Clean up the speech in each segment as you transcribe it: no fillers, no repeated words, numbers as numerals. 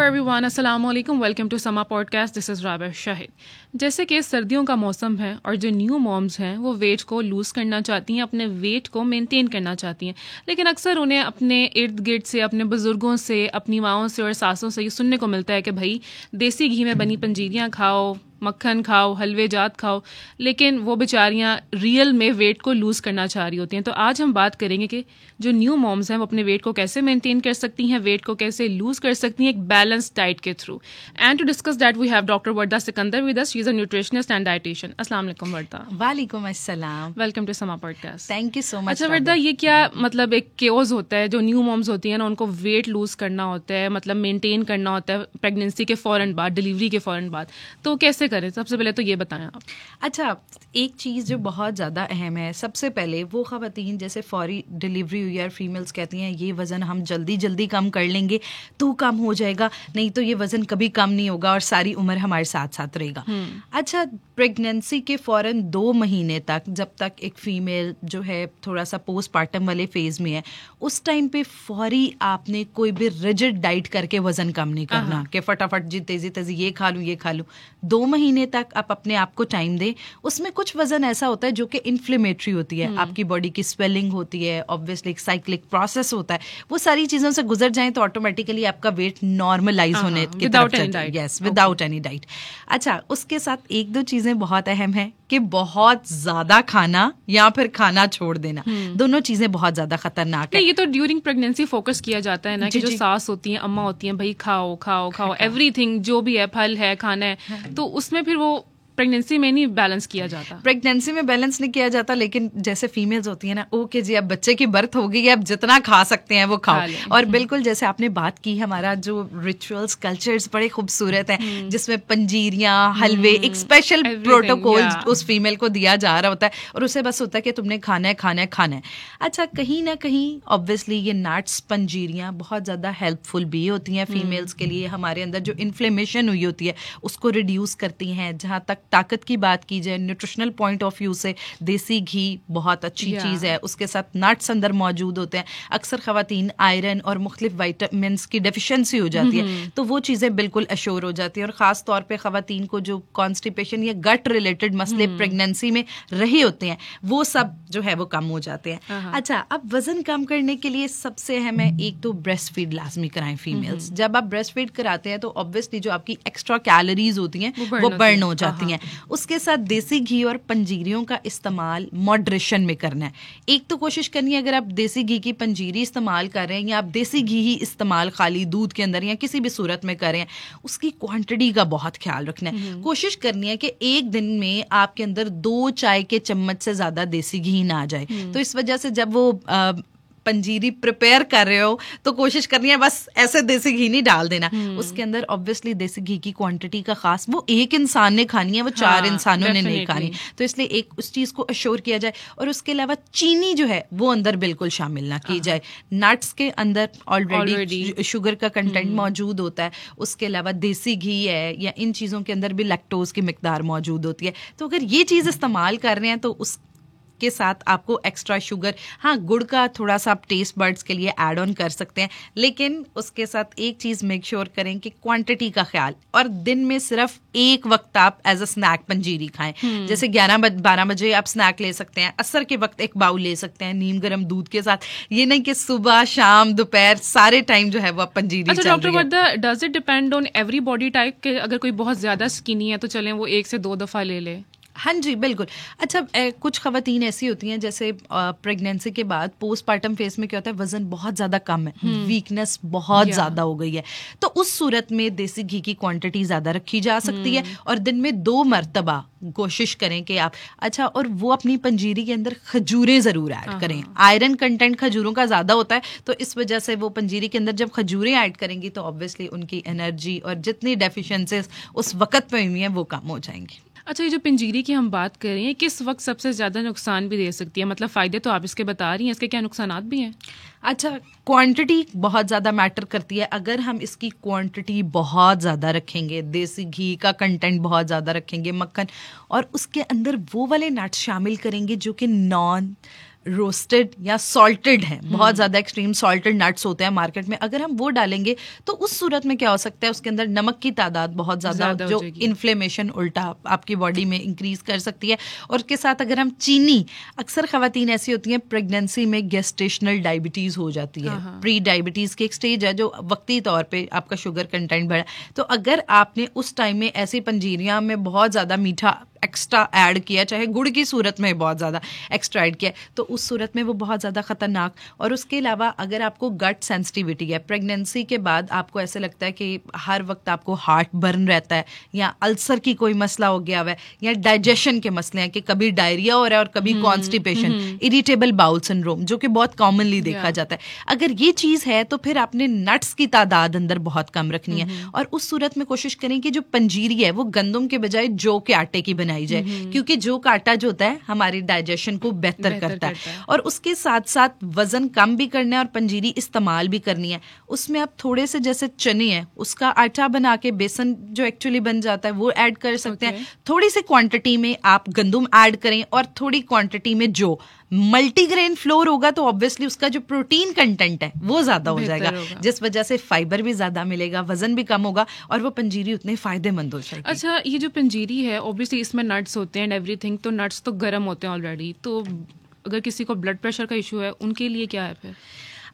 Everyone, अस्सलाम वालेकुम, welcome to Samaa podcast. This is Rabia Shahid. जैसे कि सर्दियों का मौसम है और जो न्यू मॉम्स हैं वो वेट को लूज़ करना चाहती हैं, अपने वेट को मेंटेन करना चाहती हैं, लेकिन अक्सर उन्हें अपने इर्द गिर्द से, अपने बुज़ुर्गों से, अपनी माँओं से और सासों से ये सुनने को मिलता है कि भाई देसी घी में बनी पंजीरियाँ खाओ, मक्खन खाओ, हलवे जात खाओ, लेकिन वो बेचारियाँ रियल में वेट को लूज़ करना चाह रही होती हैं। तो आज हम बात करेंगे कि जो न्यू मॉम्स हैं वो अपने वेट को कैसे मेंटेन कर सकती हैं, वेट को कैसे लूज़ कर सकती हैं एक बैलेंस डाइट के through. And to discuss that we have doctor Warda Sikandar with us. She is a nutritionist and dietitian. अस्सलाम वालेकुम वर्दा। वालेकुम अस्सलाम। Welcome to Samaa podcast. Thank you so much. अच्छा वर्दा, ये क्या मतलब एक केओस होता है जो न्यू मॉम्स होती हैं ना, उनको वेट लूज़ करना होता है, मतलब मेंटेन करना होता है प्रेगनेंसी के फ़ौरन बाद, डिलीवरी के फ़ौरन बाद, तो कैसे करें? सबसे पहले तो ये बताएं आप। अच्छा, एक चीज़ जो बहुत ज़्यादा अहम है, सबसे पहले वो ख़वातीन जैसे फौरी डिलीवरी हुई है, फीमेल्स कहती हैं ये वज़न हम जल्दी जल्दी कम कर लेंगे तो कम हो जाएगा, नहीं तो ये वज़न कभी कम नहीं होगा और सारी उम्र हमारे साथ साथ रहेगा। अच्छा, प्रेगनेंसी के फ़ौरन 2 महीने तक, जब तक एक फ़ीमेल जो है थोड़ा सा पोस्टपार्टम वाले फेज़ में है, उस टाइम पे फौरी आपने कोई भी रिजिड डाइट करके वज़न कम नहीं करना कि फटाफट जी तेज़ी तेज़ी ये खा लूँ ये खा लूँ। 2 महीने तक आप अपने आप को टाइम दें। उसमें कुछ वज़न ऐसा होता है जो कि इन्फ्लेमेटरी होती है, आपकी बॉडी की स्वेलिंग होती है, ऑब्वियसली एक साइक्लिक प्रोसेस होता है, वो सारी चीज़ों से गुजर जाएं तो ऑटोमेटिकली आपका वेट नॉर्मलाइज होने की तरफ चलता है। Yes, without any diet. अच्छा, उसके साथ 1-2 चीज़ें बहुत अहम है कि बहुत ज्यादा खाना या फिर खाना छोड़ देना, दोनों चीजें बहुत ज्यादा खतरनाक है। ये तो ड्यूरिंग प्रेगनेंसी फोकस किया जाता है ना कि जो सास होती हैं, अम्मा होती हैं, भाई खाओ खाओ खाओ, एवरीथिंग जो भी है, फल है, खाना है, तो उसमें फिर वो प्रेगनेंसी में नहीं बैलेंस किया जाता। प्रेगनेंसी में बैलेंस नहीं किया जाता, लेकिन जैसे फीमेल्स होती है ना, ओके जी अब बच्चे की बर्थ हो गई है, अब जितना खा सकते हैं वो खाओ। और बिल्कुल जैसे आपने बात की, हमारा जो रिचुअल्स कल्चर्स बड़े खूबसूरत हैं, जिसमें पंजीरियां, हलवे, एक स्पेशल प्रोटोकॉल उस फीमेल को दिया जा रहा होता है और उसे बस होता है कि तुमने खाना है खाना है खाना है। अच्छा, कहीं ना कहीं ऑब्वियसली ये नट्स, पंजीरियां बहुत ज्यादा हेल्पफुल भी होती हैं फीमेल्स के लिए। हमारे अंदर जो इन्फ्लेमेशन हुई होती है उसको रिड्यूस करती हैं। जहां तक ताकत की बात की जाए, न्यूट्रिशनल पॉइंट ऑफ व्यू से देसी घी बहुत अच्छी चीज़ है। उसके साथ नट्स अंदर मौजूद होते हैं। अक्सर खवातीन आयरन और मुख्तलिफ वाइटामिन्स की डेफिशिएंसी हो जाती है, तो वो चीज़ें बिल्कुल अश्योर हो जाती है। और ख़ास तौर पे खवातीन को जो कॉन्स्टिपेशन या गट रिलेटेड मसले प्रेगनेंसी में रहे होते हैं, वो सब जो है वो कम हो जाते हैं। अच्छा, अब वज़न कम करने के लिए सबसे अहम है, एक तो ब्रेस्ट फीड लाजमी कराएं फीमेल्स। जब आप ब्रेस्ट फीड कराते हैं तो ऑब्वियसली जो आपकी एक्स्ट्रा कैलोरीज होती हैं वो बर्न हो जाती हैं। उसके साथ देसी घी और पंजीरियों का इस्तेमाल मॉडरेशन में करना है। एक तो कोशिश करनी है, अगर आप देसी घी की पंजीरी इस्तेमाल कर रहे हैं या आप देसी घी ही इस्तेमाल खाली दूध के अंदर या किसी भी सूरत में कर रहे हैं, उसकी क्वांटिटी का बहुत ख्याल रखना है। कोशिश करनी है कि एक दिन में आपके अंदर 2 चाय के चम्मच से ज्यादा देसी घी ना आ जाए। तो इस वजह से जब वो पंजीरी प्रिपेयर कर रहे हो तो कोशिश करनी है बस ऐसे देसी घी नहीं डाल देना। उसके अंदर ऑब्वियसली देसी घी की क्वांटिटी का खास, वो एक इंसान ने खानी है, वो 4 इंसानों ने नहीं खानी, तो इसलिए एक उस चीज को अश्योर किया जाए। और उसके अलावा चीनी जो है वो अंदर बिल्कुल शामिल ना की जाए। नट्स के अंदर ऑलरेडी शुगर का कंटेंट मौजूद होता है। उसके अलावा देसी घी है या इन चीजों के अंदर भी लैक्टोज की मिकदार मौजूद होती है। तो अगर ये चीज इस्तेमाल कर रहे हैं तो उस के साथ आपको एक्स्ट्रा शुगर, हाँ गुड़ का थोड़ा सा आप टेस्ट बर्ड्स के लिए ऐड ऑन कर सकते हैं, लेकिन उसके साथ एक चीज मेक श्योर करें कि क्वांटिटी का ख्याल, और दिन में सिर्फ एक वक्त आप एज अ स्नैक पंजीरी खाएं। जैसे 11-12 बजे आप स्नैक ले सकते हैं, असर के वक्त एक बाउल ले सकते हैं नीम गर्म दूध के साथ। ये नहीं कि सुबह शाम दोपहर सारे टाइम जो है वो आप पंजीरी। अच्छा doctor Warda, does it depend on every body type के? अगर कोई बहुत ज्यादा स्किनी है तो चलें वो 1 से 2 दफा ले ले। हाँ जी बिल्कुल। अच्छा, कुछ खवातीन ऐसी होती हैं जैसे प्रेगनेंसी के बाद पोस्टपार्टम फेज में क्या होता है, वजन बहुत ज्यादा कम है, वीकनेस बहुत ज्यादा हो गई है, तो उस सूरत में देसी घी की क्वांटिटी ज्यादा रखी जा सकती है और दिन में 2 मरतबा कोशिश करें कि आप, अच्छा, और वो अपनी पंजीरी के अंदर खजूरें जरूर ऐड करें। आयरन कंटेंट खजूरों का ज्यादा होता है, तो इस वजह से वो पंजीरी के अंदर जब खजूरें ऐड करेंगी तो ऑब्वियसली उनकी एनर्जी और जितनी डेफिशिएंसीज उस वक्त पे हुई हैं वो कम हो जाएंगी। अच्छा, ये जो पंजीरी की हम बात कर रहे हैं, किस वक्त सबसे ज़्यादा नुकसान भी दे सकती है? मतलब फ़ायदे तो आप इसके बता रही हैं, इसके क्या नुकसानात भी हैं? अच्छा, क्वांटिटी बहुत ज़्यादा मैटर करती है। अगर हम इसकी क्वांटिटी बहुत ज़्यादा रखेंगे, देसी घी का कंटेंट बहुत ज़्यादा रखेंगे, मक्खन, और उसके अंदर वो वाले नट्स शामिल करेंगे जो कि नॉन रोस्टेड या सॉल्टेड हैं, बहुत ज्यादा एक्सट्रीम सॉल्टेड नट्स होते हैं मार्केट में, अगर हम वो डालेंगे तो उस सूरत में क्या हो सकता है, उसके अंदर नमक की तादाद बहुत ज्यादा जो इन्फ्लेमेशन उल्टा आपकी बॉडी में इंक्रीज कर सकती है। और उसके साथ अगर हम चीनी, अक्सर खवातीन ऐसी होती हैं प्रेगनेंसी में गेस्टेशनल डायबिटीज हो जाती है, प्री डायबिटीज की एक स्टेज है जो वक्ती तौर पे आपका शुगर कंटेंट बढ़ा, तो अगर आपने उस टाइम में ऐसी पंजीरियां में बहुत ज्यादा मीठा एक्स्ट्रा ऐड किया, चाहे गुड़ की सूरत में बहुत ज़्यादा एक्स्ट्रा ऐड किया, तो उस सूरत में वो बहुत ज़्यादा ख़तरनाक। और उसके अलावा अगर आपको गट सेंसिटिविटी है, प्रेगनेंसी के बाद आपको ऐसे लगता है कि हर वक्त आपको हार्ट बर्न रहता है, या अल्सर की कोई मसला हो गया हुआ है, या डाइजेशन के मसले हैं कि कभी डायरिया हो रहा है और कभी कॉन्स्टिपेशन, इरिटेबल बाउल सिंड्रोम जो कि बहुत कॉमनली देखा जाता है, अगर ये चीज़ है तो फिर आपने नट्स की तादाद अंदर बहुत कम रखनी है। और उस सूरत में कोशिश करें कि जो पंजीरी है वो गंदम के बजाय जौ के आटे की बनाई जाए, क्योंकि जौ का आटा जो होता है हमारी डाइजेशन को बेहतर करता है। और उसके साथ साथ वजन कम भी करना है और पंजीरी इस्तेमाल भी करनी है। उसमें आप थोड़े से जैसे चने हैं उसका आटा बना के बेसन जो एक्चुअली बन जाता है वो ऐड कर सकते हैं। थोड़ी सी क्वांटिटी में आप गंदम ऐड करें और थोड़ी क्वांटिटी में जौ। मल्टीग्रेन फ्लोर होगा तो ऑब्वियसली उसका जो प्रोटीन कंटेंट है वो ज्यादा हो जाएगा, जिस वजह से फाइबर भी ज्यादा मिलेगा, वजन भी कम होगा और वो पंजीरी उतने फायदेमंद हो जाएगी। अच्छा, ये जो पंजीरी है ऑब्वियसली इसमें नट्स होते हैं एंड एवरीथिंग, तो नट्स तो गर्म होते हैं ऑलरेडी, तो अगर किसी को ब्लड प्रेशर का इशू है उनके लिए क्या है फिर?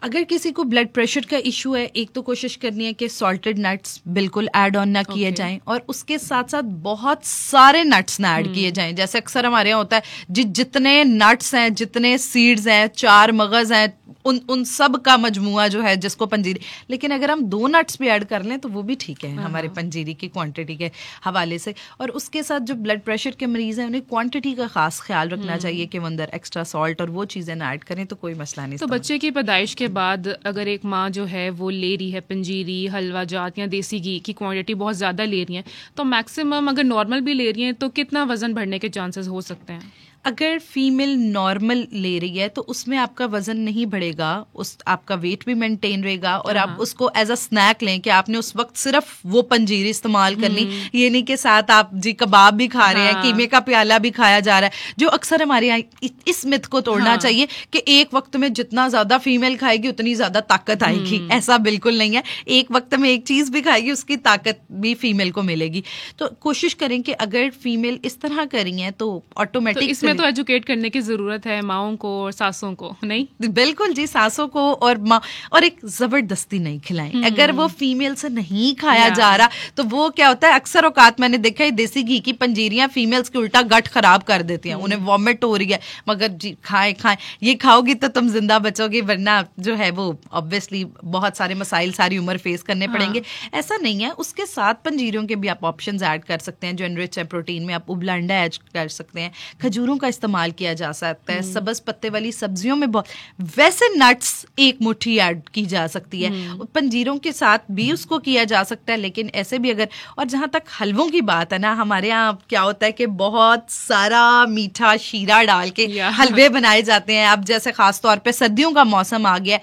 अगर किसी को ब्लड प्रेशर का इशू है, एक तो कोशिश करनी है कि सॉल्टेड नट्स बिल्कुल ऐड ऑन ना किए जाएं, और उसके साथ साथ बहुत सारे नट्स ना ऐड किए जाएं। जैसे अक्सर हमारे यहाँ होता है जितने नट्स हैं, जितने सीड्स हैं, 4 मगज हैं, उन सब का मजमुआ जो है जिसको पंजीरी, लेकिन अगर हम 2 नट्स भी ऐड कर लें तो वो भी ठीक है हमारे पंजीरी की क्वांटिटी के हवाले से। और उसके साथ जो ब्लड प्रेशर के मरीज हैं उन्हें क्वांटिटी का खास ख्याल रखना चाहिए कि वो अंदर एक्स्ट्रा सॉल्ट और वो चीजें ना ऐड करें तो कोई मसला नहीं। तो बच्चे की पैदाइश के बाद अगर एक माँ जो है वो ले रही है पंजीरी, हलवा जात या देसी घी की क्वांटिटी बहुत ज़्यादा ले रही है, तो मैक्सिमम अगर नॉर्मल भी ले रही है तो कितना वजन बढ़ने के चांसेस हो सकते हैं? अगर फीमेल नॉर्मल ले रही है तो उसमें आपका वजन नहीं बढ़ेगा, उस आपका वेट भी मेंटेन रहेगा और आप उसको एज अ स्नैक लें कि आपने उस वक्त सिर्फ वो पंजीरी इस्तेमाल करनी, ये नहीं कि साथ आप जी कबाब भी खा रहे हैं, कीमे का प्याला भी खाया जा रहा है, जो अक्सर हमारे यहाँ इस मिथ को तोड़ना चाहिए कि एक वक्त में जितना ज्यादा फीमेल खाएगी उतनी ज्यादा ताकत आएगी। ऐसा बिल्कुल नहीं है, एक वक्त में एक चीज भी खाएगी उसकी ताकत भी फीमेल को मिलेगी। तो कोशिश करें कि अगर फीमेल इस तरह कर रही है तो ऑटोमेटिक तो एजुकेट करने की जरूरत है माओं को और सासों को, नहीं? बिल्कुल जी, सासों को और माँ, और एक जबरदस्ती नहीं खिलाएं। अगर वो फीमेल से नहीं खाया जा रहा तो वो क्या होता है, अक्सर औकात मैंने देखा है देसी घी की पंजीरियां फीमेल्स के उल्टा गट खराब कर देती हैं, उन्हें वॉमिट हो रही है, मगर जी खाएं, ये खाओगी तो तुम जिंदा बचोगी, वरना जो है वो ऑब्वियसली बहुत सारे मसाइल सारी उम्र फेस करने पड़ेंगे। ऐसा नहीं है। उसके साथ पंजीरियों के भी आप ऑप्शंस ऐड कर सकते हैं जो एनरिच है प्रोटीन में। आप उबला अंडा ऐड कर सकते हैं, खजूरों का इस्तेमाल किया जा सकता है, सब्ज पत्ते वाली सब्जियों में बहुत, वैसे नट्स एक मुट्ठी ऐड की जा सकती है, पंजीरों के साथ भी उसको किया जा सकता है, लेकिन ऐसे भी अगर। और जहां तक हलवों की बात है ना, हमारे यहाँ क्या होता है कि बहुत सारा मीठा शीरा डाल के हलवे बनाए जाते हैं। अब जैसे खास तौर पे सर्दियों का मौसम आ गया है,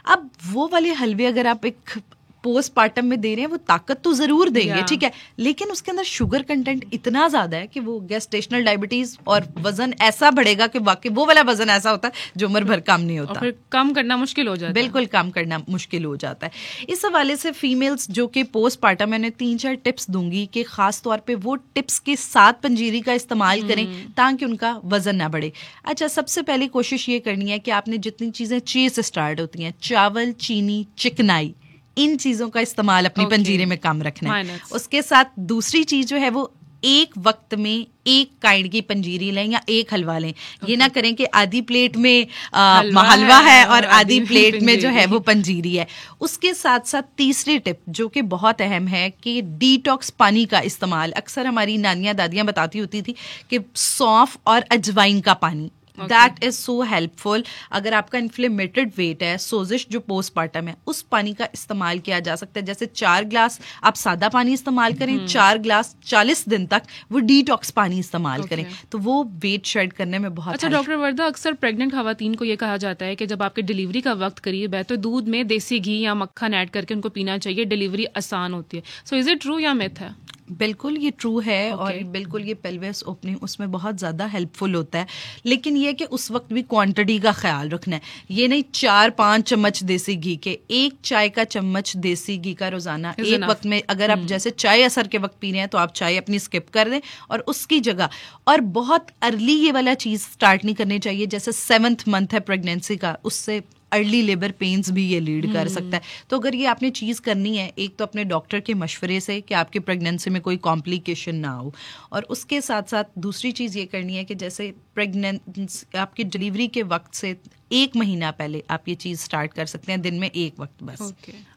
अब वो वाले हलवे अगर आप एक पोस्टमार्टम में दे रहे हैं वो ताकत तो जरूर देंगे, ठीक है, लेकिन उसके अंदर शुगर कंटेंट इतना ज्यादा है कि वो गेस्टेशनल डायबिटीज और वजन ऐसा बढ़ेगा कि वाकई वो वाला वजन ऐसा होता है जो उम्र भर कम नहीं होता, और फिर कम करना मुश्किल हो जाता है। बिल्कुल कम करना मुश्किल हो जाता है। इस हवाले से फीमेल्स जो कि पोस्टमार्टम, मैंने 3-4 टिप्स दूंगी कि खास तौर पे वो टिप्स के साथ पंजीरी का इस्तेमाल करें ताकि उनका वजन ना बढ़े। अच्छा, सबसे पहले कोशिश ये करनी है कि आपने जितनी चीजें चीज से स्टार्ट होती हैं, चावल, चीनी, चिकनाई, इन चीजों का इस्तेमाल अपनी पंजीरे में कम रखना है। उसके साथ दूसरी चीज जो है वो एक वक्त में एक काइंड की पंजीरी लें या एक हलवा लें। ये ना करें कि आधी प्लेट में हलवा है और आधी प्लेट में जो है वो पंजीरी है। उसके साथ साथ तीसरी टिप जो कि बहुत अहम है कि डिटॉक्स पानी का इस्तेमाल। अक्सर हमारी नानियां दादियां बताती होती थी कि सौंफ और अजवाइन का पानी, दैट इज सो हेल्पफुल। अगर आपका इन्फ्लेमेटेड वेट है, सोजिश जो पोस्टमार्टम है, उस पानी का इस्तेमाल किया जा सकता है। जैसे 4 ग्लास आप सादा पानी इस्तेमाल करें, 4 ग्लास 40 दिन तक वो डिटॉक्स पानी इस्तेमाल करें, तो वो वेट शेड करने में बहुत। अच्छा डॉक्टर वर्दा, अक्सर प्रेग्नेंट खवातीन को ये कहा जाता है कि जब आपके डिलीवरी का वक्त करीब है तो दूध में देसी घी या मक्खन ऐड करके उनको पीना चाहिए, डिलीवरी आसान होती है। सो इज इट ट्रू या मिथ है? बिल्कुल ये ट्रू है और बिल्कुल ये पेल्विस ओपनिंग उसमें बहुत ज़्यादा हेल्पफुल होता है, लेकिन ये कि उस वक्त भी क्वांटिटी का ख्याल रखना है। ये नहीं 4-5 चम्मच देसी घी के, 1 चाय का चम्मच देसी घी का रोजाना एक वक्त में, अगर आप जैसे चाय असर के वक्त पी रहे हैं तो आप चाय अपनी स्किप कर दें और उसकी जगह, और बहुत अर्ली ये वाला चीज़ स्टार्ट नहीं करनी चाहिए, जैसे 7th मंथ है प्रेगनेंसी का, उससे अर्ली लेबर पेन्स भी ये लीड कर सकता है। तो अगर ये आपने चीज़ करनी है, एक तो अपने डॉक्टर के मशवरे से कि आपकी प्रेगनेंसी में कोई कॉम्प्लिकेशन ना हो, और उसके साथ साथ दूसरी चीज़ ये करनी है कि जैसे प्रेगनेंसी आपकी डिलीवरी के वक्त से 1 महीना पहले आप ये चीज़ स्टार्ट कर सकते हैं, दिन में 1 वक्त बस।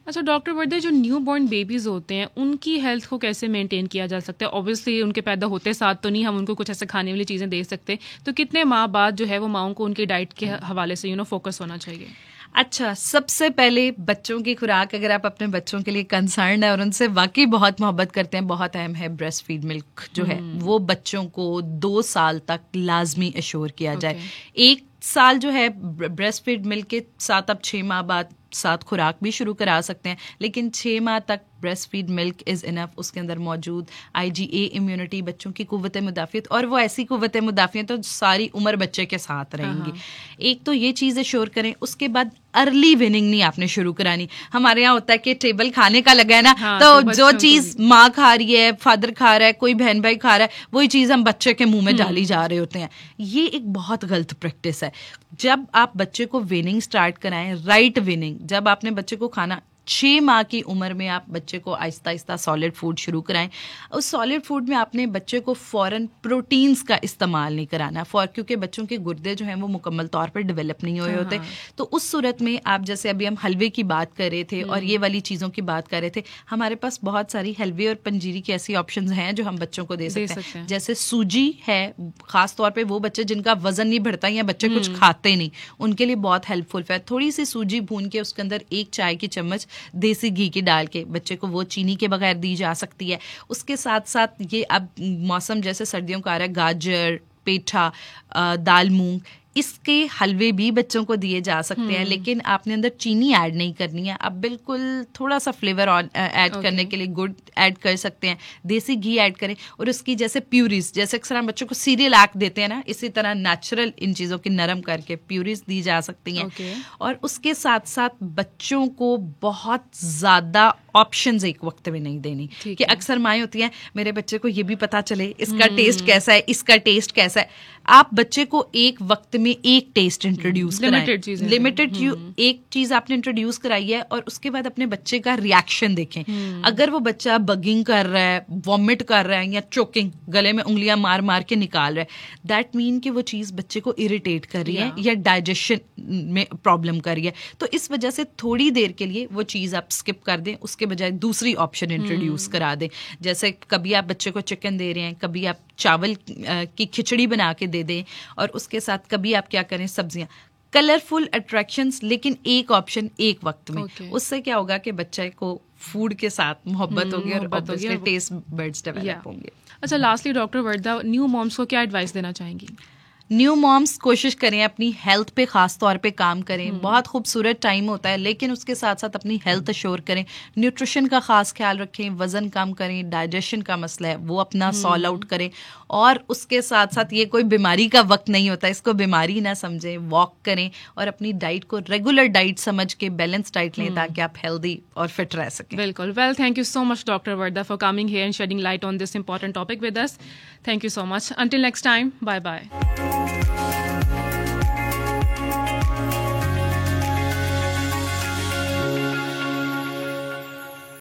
अच्छा डॉक्टर वर्दे, जो न्यू बॉर्न बेबीज होते हैं उनकी हेल्थ को कैसे मेंटेन किया जा सकता है? ऑब्वियसली उनके पैदा होते साथ तो नहीं हम उनको कुछ ऐसे खाने वाली चीज़ें दे सकते, तो कितने माह बाद जो है वो माओं को उनकी डाइट के हवाले से फोकस होना चाहिए? अच्छा, सबसे पहले बच्चों की खुराक, अगर आप अपने बच्चों के लिए कंसर्न है और उनसे वाकई बहुत मोहब्बत करते हैं, बहुत अहम है ब्रेस्ट फीड मिल्क जो है वो बच्चों को 2 साल तक लाजमी एश्योर किया जाए। 1 साल जो है ब्रेस्ट फीड मिल्क के साथ आप 6 माह बाद साथ खुराक भी शुरू करा सकते हैं, लेकिन 6 माह तक breast feed milk is enough. उसके अंदर मौजूद IgA इम्यूनिटी, बच्चों की कुव्वत मुदाफ़ियत, और वो ऐसी कुव्वत मुदाफ़ियत तो सारी उम्र बच्चे के साथ रहेंगी। एक तो ये चीज़ एश्योर करें। उसके बाद अर्ली विनिंग नहीं आपने शुरू करानी। हमारे यहाँ होता है कि टेबल खाने का लगा है ना, तो जो चीज़ माँ खा रही है, फादर खा रहा है, कोई बहन भाई खा रहा है, वही चीज़ हम बच्चे के मुंह में डाली जा रहे होते हैं। ये एक बहुत गलत प्रैक्टिस है। जब आप बच्चे को विनिंग स्टार्ट कराएं, राइट विनिंग, जब आपने बच्चे को खाना 6 माह की उम्र में आप बच्चे को आहिस्ता आहिस्ता सॉलिड फूड शुरू कराएं। उस सॉलिड फूड में आपने बच्चे को फ़ौरन प्रोटीन्स का इस्तेमाल नहीं कराना, क्योंकि बच्चों के गुर्दे जो हैं वो मुकम्मल तौर पर डेवलप नहीं हुए होते। तो उस सूरत में आप, जैसे अभी हम हलवे की बात कर रहे थे और ये वाली चीज़ों की बात कर रहे थे, हमारे पास बहुत सारी हलवे और पंजीरी की ऐसी ऑप्शंस हैं जो हम बच्चों को दे सकते हैं। जैसे सूजी है, ख़ास तौर पर वो बच्चे जिनका वजन नहीं बढ़ता या बच्चे कुछ खाते नहीं, उनके लिए बहुत हेल्पफुल है। थोड़ी सी सूजी भून के उसके अंदर 1 चाय की चम्मच देसी घी की डाल के बच्चे को वो चीनी के बगैर दी जा सकती है। उसके साथ साथ ये अब मौसम जैसे सर्दियों का आ रहा है, गाजर, पेठा, दाल मूंग, इसके हलवे भी बच्चों को दिए जा सकते हैं, लेकिन आपने अंदर चीनी ऐड नहीं करनी है। आप बिल्कुल थोड़ा सा फ्लेवर ऐड करने के लिए गुड़ ऐड कर सकते हैं, देसी घी ऐड करें, और उसकी जैसे प्यूरीज, जैसे अक्सर हम बच्चों को सीरियल ऐड देते हैं ना, इसी तरह नेचुरल इन चीज़ों की नरम करके प्यूरीज दी जा सकती हैं। और उसके साथ साथ बच्चों को बहुत ज़्यादा ऑप्शंस एक वक्त में नहीं देनी कि अक्सर माएँ होती हैं, मेरे बच्चे को ये भी पता चले इसका टेस्ट कैसा है, इसका टेस्ट कैसा है। आप बच्चे को एक वक्त में एक टेस्ट इंट्रोड्यूस कराएं, लिमिटेड एक चीज आपने इंट्रोड्यूस कराई है, और उसके बाद अपने बच्चे का रिएक्शन देखें। अगर वो बच्चा बगिंग कर रहा है, वॉमिट कर रहा है या चोकिंग, गले में उंगलियां मार मार के निकाल रहा है, दैट मीन कि वो चीज बच्चे को इरिटेट कर रही है या डाइजेशन में प्रॉब्लम कर रही है। तो इस वजह से थोड़ी देर के लिए वो चीज आप स्किप कर दें, उसके बजाय दूसरी ऑप्शन इंट्रोड्यूस करा दें। जैसे कभी आप बच्चे को चिकन दे रहे हैं, कभी आप चावल की खिचड़ी बना के दे दें, और उसके साथ कभी आप क्या करें, सब्जियां, कलरफुल अट्रैक्शंस, लेकिन एक ऑप्शन एक वक्त में। उससे क्या होगा कि बच्चे को फूड के साथ मोहब्बत होगी और ऑब्वियसली टेस्ट बड्स डेवलप होंगे। अच्छा, लास्टली डॉक्टर वर्दा, न्यू मॉम्स को क्या एडवाइस देना चाहेंगी? न्यू मॉम्स कोशिश करें अपनी हेल्थ पे खास तौर पे काम करें। बहुत खूबसूरत टाइम होता है, लेकिन उसके साथ साथ अपनी हेल्थ अश्योर करें, न्यूट्रिशन का खास ख्याल रखें, वजन कम करें, डाइजेशन का मसला है वो अपना सॉल्व आउट करें, और उसके साथ साथ ये कोई बीमारी का वक्त नहीं होता, इसको बीमारी ना समझें, वॉक करें और अपनी डाइट को रेगुलर डाइट समझ के बैलेंस डाइट लें ताकि आप हेल्दी और फिट रह सकें। बिल्कुल। Well, thank you so much doctor Warda for coming here and shedding light on this important topic with us. Thank you so much. Until next time, bye bye.